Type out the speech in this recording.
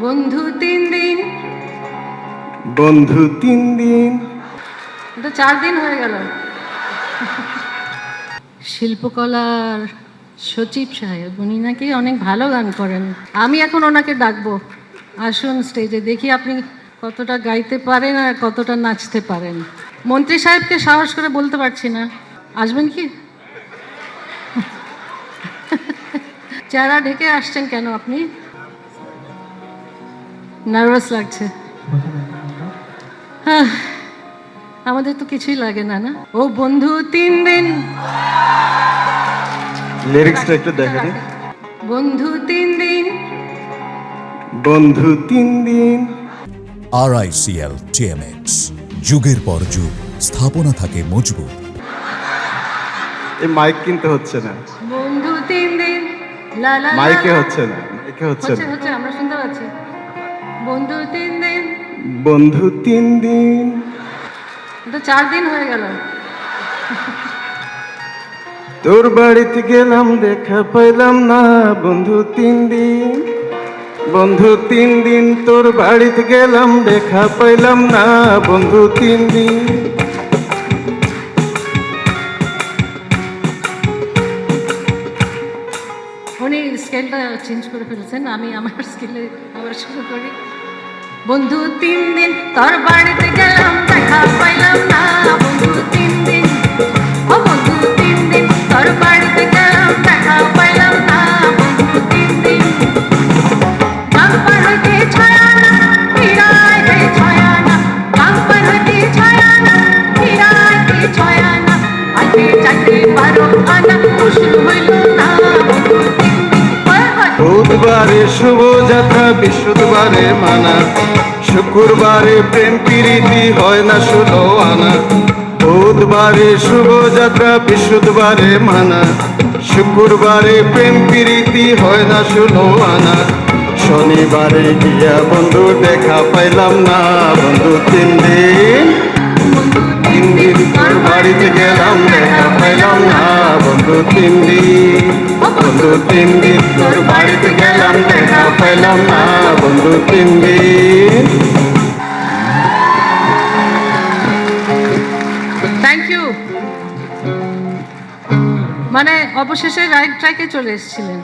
বন্ধু 3 দিন, বন্ধু 3 দিন, এটা 4 দিন হয়ে গেল। শিল্পকলার সচিব সাহেব, উনি নাকি অনেক ভালো গান করেন। আমি এখন ওনাকে ডাকবো, আসুন স্টেজে, দেখি আপনি কতটা গাইতে পারেন আর কতটা নাচতে পারেন। মন্ত্রী সাহেবকে সাহস করে বলতে পারছি না, আসবেন কি? চেহারা ঢেকে আসছেন কেন আপনি? নার্ভাস লাগছে? হ্যাঁ, আমাদের তো কিছুই লাগে না, না? ও বন্ধু 3 দিন, লিরিক্সটা একটু দেখে দিন। বন্ধু 3 দিন, বন্ধু 3 দিন। RICL TMX, যুগের পর যুগ স্থাপনা থাকে মজবুত। এই মাইক কিনতে হচ্ছে না, বন্ধু 3 দিন, লা লা লা মাইকে লা। হচ্ছে না, মাইকে হচ্ছে হচ্ছে না। হচ্ছে, আমরা শুনতে পাচ্ছি। বন্ধু 3 দিন, বন্ধু 3 দিন, এটা 4 দিন হয়ে গেল। তোর বাড়িতে গেলাম দেখা পাইলাম না, বন্ধু 3 দিন। বন্ধু 3 দিন, তোর বাড়িতে গেলাম দেখা পাইলাম না, বন্ধু 3 দিন। উনি স্কেলটা চেঞ্জ করে ফেলেছেন, আমি আমার স্কেলে আবার শুরু করি। বন্ধু 3 দিন, তোর বাড়িতে গেলাম দেখা পাইলাম না, বন্ধু 3 দিন। ও বন্ধু 3 দিন, তোর বাড়িতে গেলাম দেখা পাইলাম না, বন্ধু 3 দিন। গাম্পার হইতে ছায়া না, ফিরায় রে ছায়া না। গাম্পার হইতে ছায়া না, ফিরায় রে ছায়া না। আইতে যাইতে 12 আনা, মুশকিল হইল না, বন্ধু 3 দিন। হয় হয়। বুধবারে শুভযাত্রা, বৃহস্পতিবারে মানা, শুক্রবারে প্রেম প্রীতি হয় না 16 আনা। বুধবারে শুভযাত্রা, বৃহস্পতিবারে মানা, শুক্রবারে প্রেম প্রীতি হয় না 16 আনা। শনিবারে গিয়া বন্ধু দেখা পাইলাম না, বন্ধু 3 দিন। 3 দিন তোর বাড়িতে গেলাম দেখা পাইলাম না, বন্ধু 3 দিন। বন্ধু 3 দিন, তোর বাড়িতে গেলাম দেখা পাইলাম না, বন্ধু 3 দিন। Thank you. মানে অবশেষে রাইট ট্র্যাকে চলে এসেছিলেন।